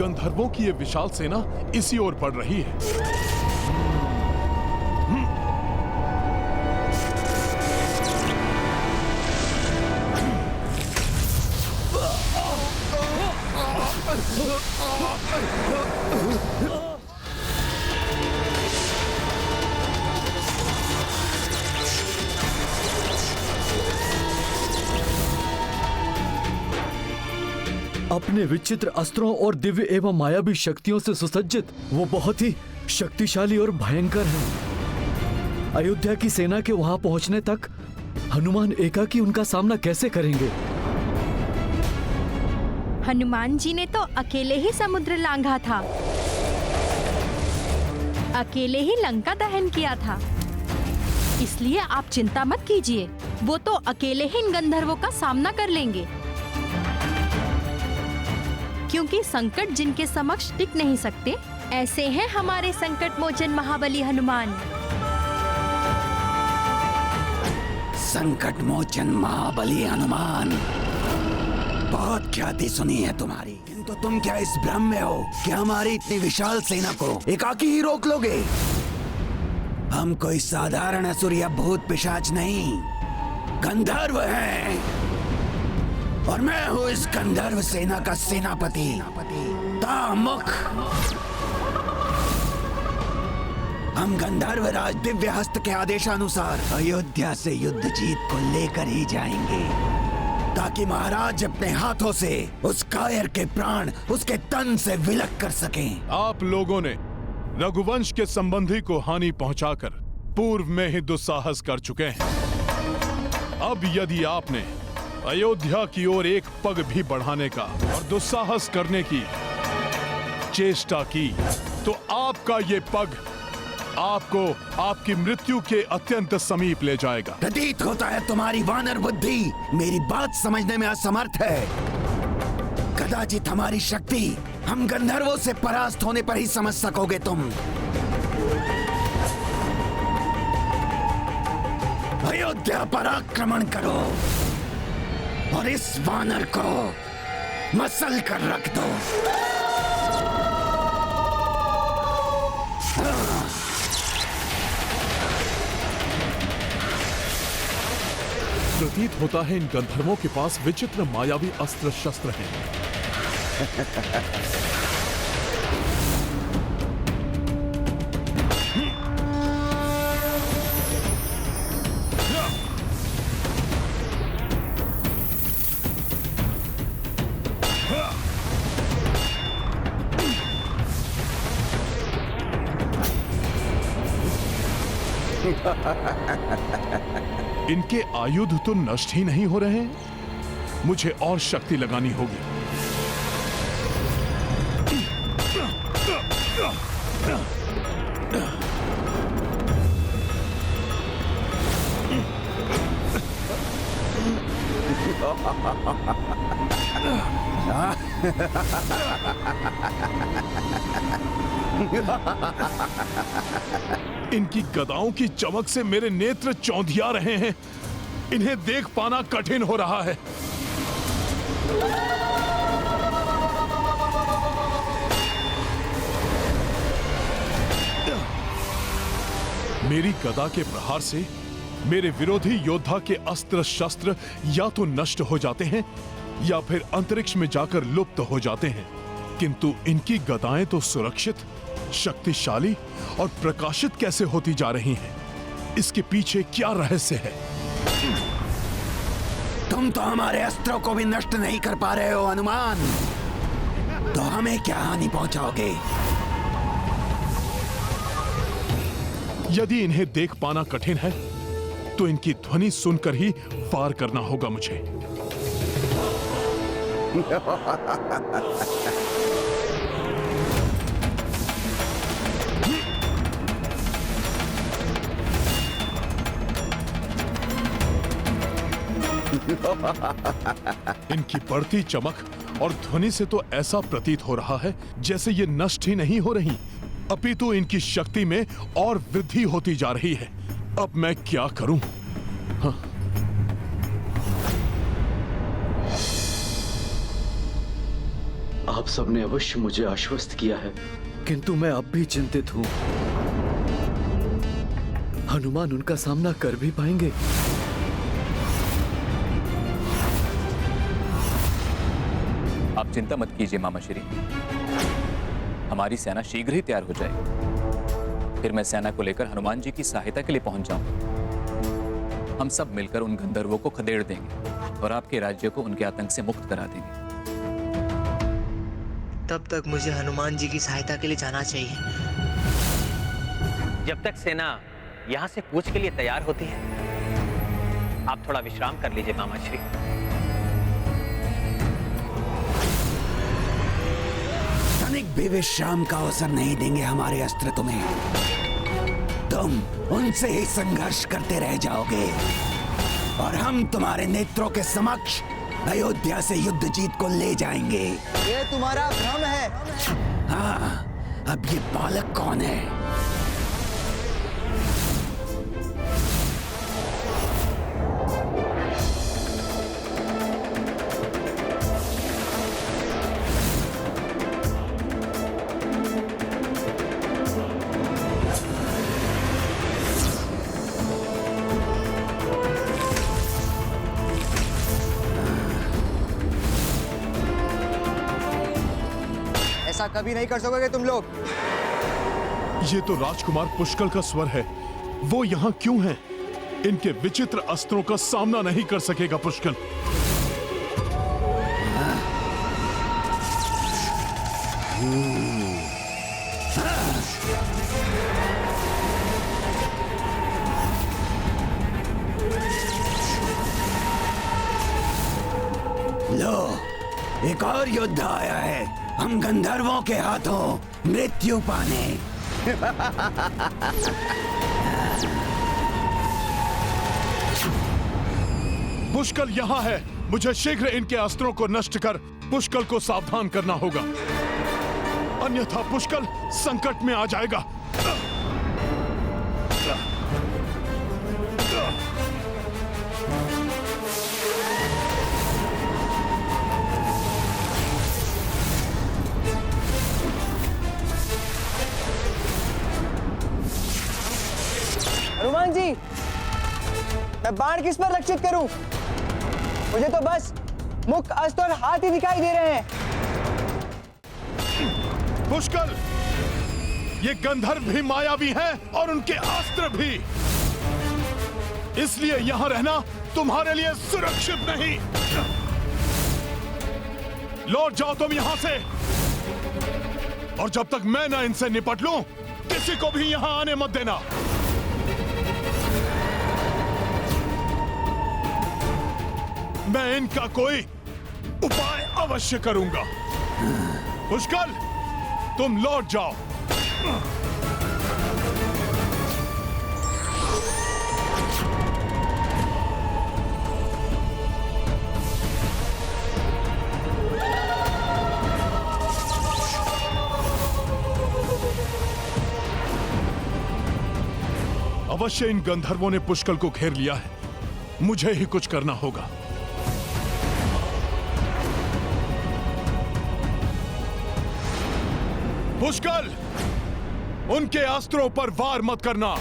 गंधर्वों की ये विशाल सेना इसी ओर बढ़ रही है। अपने विचित्र अस्त्रों और दिव्य एवं मायावी शक्तियों से सुसज्जित वो बहुत ही शक्तिशाली और भयंकर है। अयोध्या की सेना के वहां पहुंचने तक हनुमान एकाकी उनका सामना कैसे करेंगे? हनुमान जी ने तो अकेले ही समुद्र लांघा था, अकेले ही लंका दहन किया था। इसलिए आप चिंता मत कीजिए, वो तो अकेले ही इन गंधर्वों का सामना कर लेंगे। क्योंकि संकट जिनके समक्ष टिक नहीं सकते, ऐसे हैं हमारे संकट मोचन महाबली हनुमान। संकट मोचन महाबली हनुमान, बहुत ख्याति सुनी है तुम्हारी, किंतु तुम क्या इस भ्रम में हो कि हमारी इतनी विशाल सेना को एकाकी ही रोक लोगे? हम कोई साधारण असुर या भूत पिशाच नहीं, गंधर्व हैं। और मैं हूँ इस गंधर्व सेना का सेनापति तामुख। हम गंधर्व राज दिव्य हस्त के आदेशानुसार अयोध्या से युद्ध जीत को लेकर ही जाएंगे, ताकि महाराज अपने हाथों से उस कायर के प्राण उसके तन से विलक कर सकें। आप लोगों ने रघुवंश के संबंधी को हानि पहुंचाकर पूर्व में ही दुस्साहस कर चुके हैं। अब यदि आपने अयोध्या की ओर एक पग भी बढ़ाने का और दुस्साहस करने की चेष्टा की, तो आपका ये पग आपको आपकी मृत्यु के अत्यंत समीप ले जाएगा। प्रतीत होता है तुम्हारी वानर बुद्धि मेरी बात समझने में असमर्थ है। कदाचित हमारी शक्ति हम गंधर्वों से परास्त होने पर ही समझ सकोगे तुम। अयोध्या पर आक्रमण करो और इस वानर को मसल कर रख दो। प्रतीत होता है इन गंधर्वों के पास विचित्र मायावी अस्त्र शस्त्र हैं। इनके आयुध तो नष्ट ही नहीं हो रहे हैं, मुझे और शक्ति लगानी होगी। इनकी गदाओं की चमक से मेरे नेत्र चौंधिया रहे हैं, इन्हें देख पाना कठिन हो रहा है। मेरी गदा के प्रहार से मेरे विरोधी योद्धा के अस्त्र शस्त्र या तो नष्ट हो जाते हैं या फिर अंतरिक्ष में जाकर लुप्त हो जाते हैं, किंतु इनकी गदाएं तो सुरक्षित, शक्तिशाली और प्रकाशित कैसे होती जा रही हैं? इसके पीछे क्या रहस्य है? तुम तो हमारे अस्त्रों को भी नष्ट नहीं कर पा रहे हो हनुमान, तो हमें क्या हानि पहुंचाओगे? यदि इन्हें देख पाना कठिन है तो इनकी ध्वनि सुनकर ही वार करना होगा मुझे। इनकी बढ़ती चमक और ध्वनि से तो ऐसा प्रतीत हो रहा है जैसे ये नष्ट ही नहीं हो रही, अपितु इनकी शक्ति में और वृद्धि होती जा रही है। अब मैं क्या करूं? हाँ। आप सबने अवश्य मुझे आश्वस्त किया है, किंतु मैं अब भी चिंतित हूँ। हनुमान उनका सामना कर भी पाएंगे? आप चिंता मत कीजिए मामा श्री, हमारी सेना शीघ्र ही तैयार हो जाएगी। फिर मैं सेना को लेकर हनुमान जी की सहायता के लिए पहुंच जाऊंगा। हम सब मिलकर उन गंधर्वों को खदेड़ देंगे और आपके राज्य को उनके आतंक से मुक्त करा देंगे। तब तक मुझे हनुमान जी की सहायता के लिए जाना चाहिए। जब तक सेना यहाँ से कूच के लिए तैयार होती है, आप थोड़ा विश्राम कर लीजिए मामा श्री। तनिक भी विश्राम का अवसर नहीं देंगे हमारे अस्त्र तुम्हें। तुम उनसे ही संघर्ष करते रह जाओगे और हम तुम्हारे नेत्रों के समक्ष अयोध्या से युद्ध जीत को ले जाएंगे। ये तुम्हारा भ्रम है। हाँ, अब ये बालक कौन है? ऐसा कभी नहीं कर सकोगे तुम लोग। ये तो राजकुमार पुष्कल का स्वर है। वो यहाँ क्यों हैं? इनके विचित्र अस्त्रों का सामना नहीं कर सकेगा पुष्कल। लो, एक और योद्धा आया है, हम गंधर्वों के हाथों मृत्यु पाने। पुष्कल यहाँ है। मुझे शीघ्र इनके अस्त्रों को नष्ट कर पुष्कल को सावधान करना होगा, अन्यथा पुष्कल संकट में आ जाएगा। हनुमान जी, मैं बाण किस पर लक्षित करूं? मुझे तो बस मुख, अस्त्र और हाथ ही दिखाई दे रहे हैं। पुष्कल, ये गंधर्व भी मायावी हैं और उनके अस्त्र भी, इसलिए यहां रहना तुम्हारे लिए सुरक्षित नहीं। लौट जाओ तुम यहां से, और जब तक मैं ना इनसे निपट लूं, किसी को भी यहां आने मत देना। मैं इनका कोई उपाय अवश्य करूंगा। पुष्कल, तुम लौट जाओ। अवश्य इन गंधर्वों ने पुष्कल को घेर लिया है। मुझे ही कुछ करना होगा। पुष्कल, उनके अस्त्रों पर वार मत करना।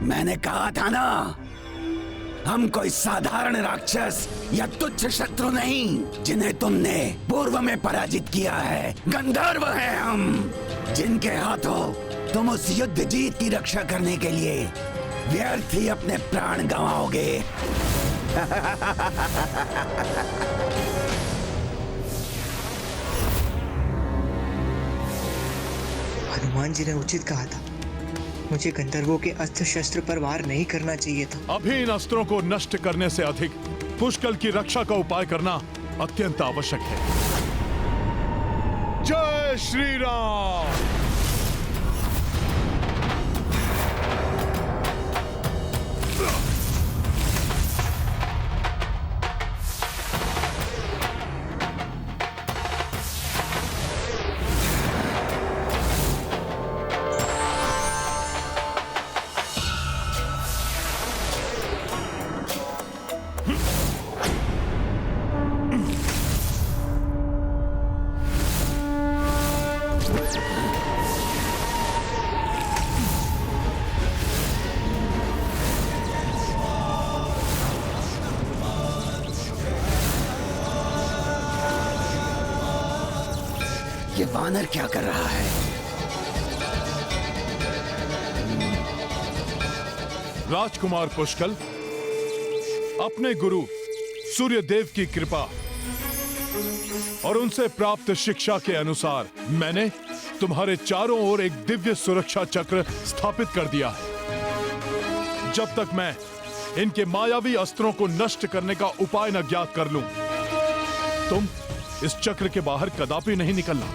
मैंने कहा था ना, हम कोई साधारण राक्षस या तुच्छ शत्रु नहीं जिन्हें तुमने पूर्व में पराजित किया है। गंधर्व हैं हम, जिनके हाथों तुम उस युद्ध जीत की रक्षा करने के लिए व्यर्थ ही अपने प्राण गंवाओगे। हनुमान जी ने उचित कहा था, मुझे गंधर्वों के अस्त्र शस्त्र पर वार नहीं करना चाहिए था। अभी इन अस्त्रों को नष्ट करने से अधिक पुष्कल की रक्षा का उपाय करना अत्यंत आवश्यक है। जय श्री राम। ये वानर क्या कर रहा है? राजकुमार पुष्कल, अपने गुरु सूर्यदेव की कृपा और उनसे प्राप्त शिक्षा के अनुसार मैंने तुम्हारे चारों ओर एक दिव्य सुरक्षा चक्र स्थापित कर दिया है। जब तक मैं इनके मायावी अस्त्रों को नष्ट करने का उपाय न ज्ञात कर लूं, तुम इस चक्र के बाहर कदापि नहीं निकलना।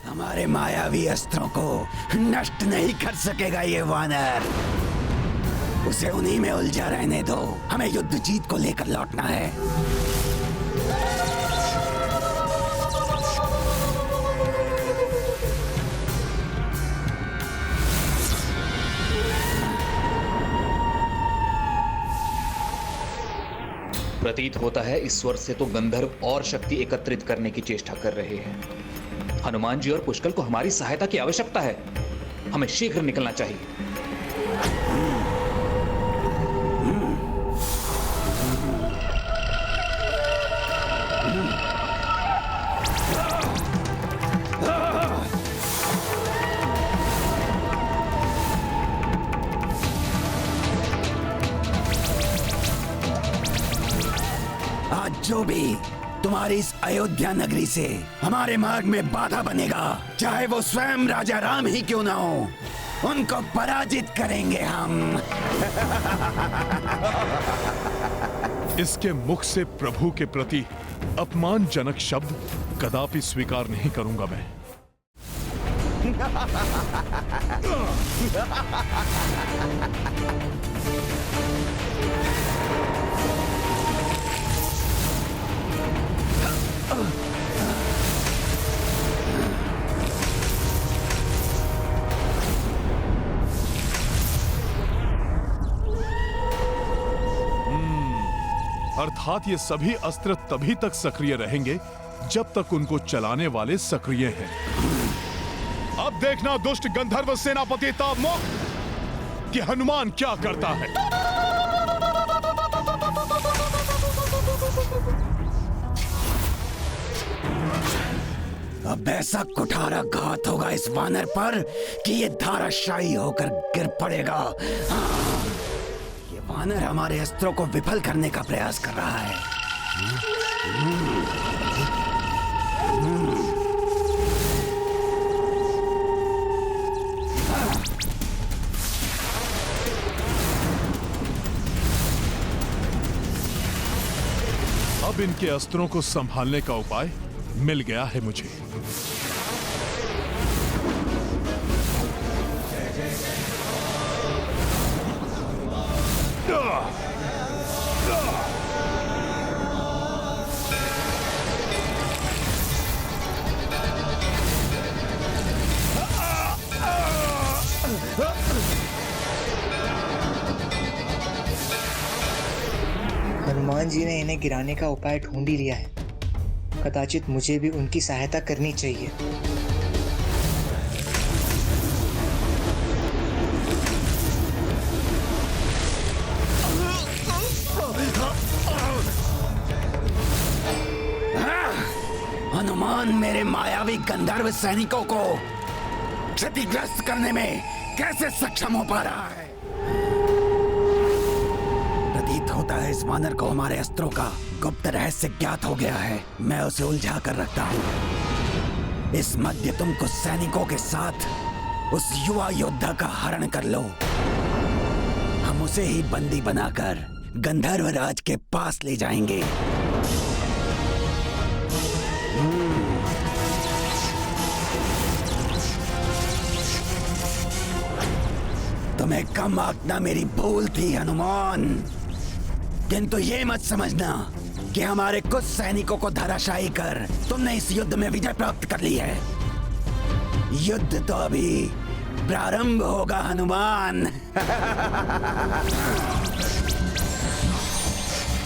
हमारे मायावी अस्त्रों को नष्ट नहीं कर सकेगा ये वानर। उसे उन्हीं में उलझा रहने दो। हमें युद्ध जीत को लेकर लौटना है। प्रतीत होता है इस स्वर से तो गंधर्व और शक्ति एकत्रित करने की चेष्टा कर रहे हैं। हनुमान जी और पुष्कल को हमारी सहायता की आवश्यकता है। हमें शीघ्र निकलना चाहिए। आज जो भी तुम्हारी इस अयोध्या नगरी से हमारे मार्ग में बाधा बनेगा, चाहे वो स्वयं राजा राम ही क्यों ना हो, उनको पराजित करेंगे हम। इसके मुख से प्रभु के प्रति अपमानजनक शब्द कदापि स्वीकार नहीं करूंगा मैं। अर्थात ये सभी अस्त्र तभी तक सक्रिय रहेंगे जब तक उनको चलाने वाले सक्रिय हैं। अब देखना दुष्ट गंधर्व सेनापति तावमुख कि हनुमान क्या करता है। अब ऐसा कुठारा घात होगा इस वानर पर कि ये धाराशायी होकर गिर पड़ेगा। हाँ, ये वानर हमारे अस्त्रों को विफल करने का प्रयास कर रहा है। अब इनके अस्त्रों को संभालने का उपाय मिल गया है मुझे। हनुमान जी ने इन्हें गिराने का उपाय ढूंढ ही लिया है। कदाचित मुझे भी उनकी सहायता करनी चाहिए। हनुमान मेरे मायावी गंधर्व सैनिकों को क्षतिग्रस्त करने में कैसे सक्षम हो पा रहा है? प्रतीत होता है इस वानर को हमारे अस्त्रों का गुप्त रहस्य ज्ञात हो गया है। मैं उसे उलझा कर रखता हूँ। इस मध्य तुम कुछ सैनिकों के साथ उस युवा योद्धा का हरण कर लो। हम उसे ही बंदी बनाकर गंधर्व राज के पास ले जाएंगे। तुम्हें कम आंकना मेरी भूल थी हनुमान, किंतु ये मत समझना कि हमारे कुछ सैनिकों को धराशायी कर तुमने इस युद्ध में विजय प्राप्त कर ली है। युद्ध तो अभी प्रारंभ होगा हनुमान।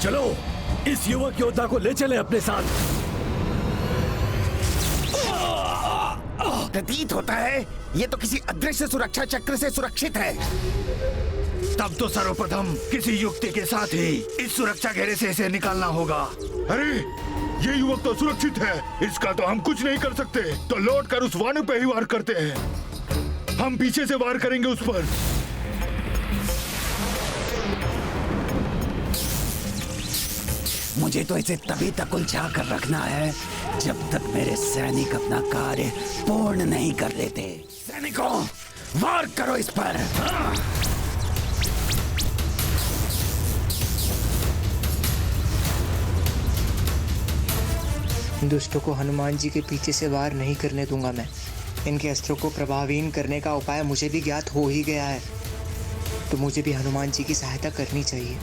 चलो इस युवक योद्धा को ले चले अपने साथ। प्रतीत होता है ये तो किसी अदृश्य सुरक्षा चक्र से सुरक्षित है। तब तो सर्वप्रथम किसी युक्ति के साथ ही इस सुरक्षा घेरे से इसे निकालना होगा। अरे ये युवक तो सुरक्षित है, इसका तो हम कुछ नहीं कर सकते। तो लौटकर उस वानर पे ही वार करते हैं। हम पीछे से वार करेंगे उस पर। मुझे तो इसे तभी तक उलझा कर रखना है जब तक मेरे सैनिक अपना कार्य पूर्ण नहीं कर लेते। सैनिकों, वार करो इस पर। दुष्टों को हनुमान जी के पीछे से वार नहीं करने दूंगा मैं। इनके अस्त्रों को प्रभावहीन करने का उपाय मुझे भी ज्ञात हो ही गया है, तो मुझे भी हनुमान जी की सहायता करनी चाहिए।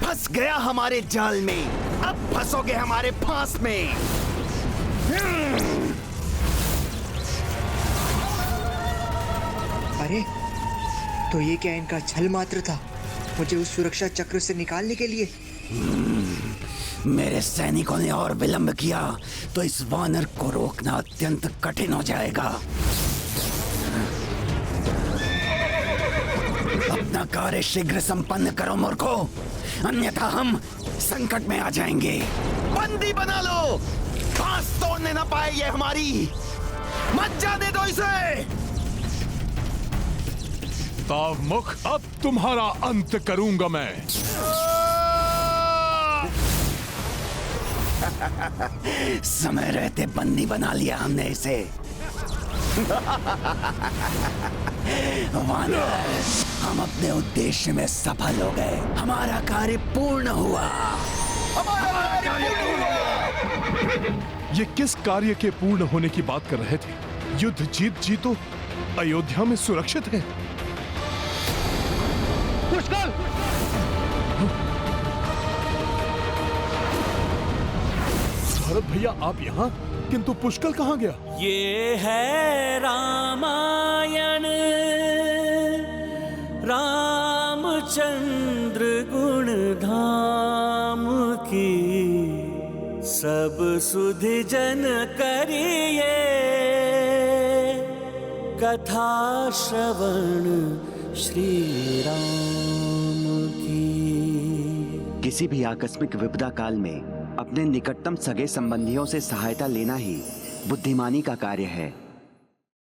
फंस गया हमारे जाल में, अब फंसोगे हमारे फांस में। अरे तो ये क्या इनका छल मात्र था, मुझे उस सुरक्षा चक्र से निकालने के लिए? मेरे सैनिकों ने और विलंब किया तो इस वानर को रोकना अत्यंत कठिन हो जाएगा। अपना कार्य शीघ्र संपन्न करो मूर्खों, अन्यथा हम संकट में आ जाएंगे। बंदी बना लो, फांस तोड़ने न पाए ये हमारी। मत जाने दो इसे। तावमुख, अब तुम्हारा अंत करूंगा मैं। समय रहते बंदी बना लिया हमने इसे। वानर, हम अपने उद्देश्य में सफल हो गए। हमारा कार्य पूर्ण हुआ। ये किस कार्य के पूर्ण होने की बात कर रहे थे? युद्ध जीत जी तो अयोध्या में सुरक्षित है। पुष्कर! भरत भैया, आप यहाँ? किंतु पुष्कर कहाँ गया? ये है रामायण, रामचंद्र गुण धाम की, सब सुधि जन करिए कथा श्रवण श्री राम की। किसी भी आकस्मिक विपदा काल में अपने निकटतम सगे संबंधियों से सहायता लेना ही बुद्धिमानी का कार्य है।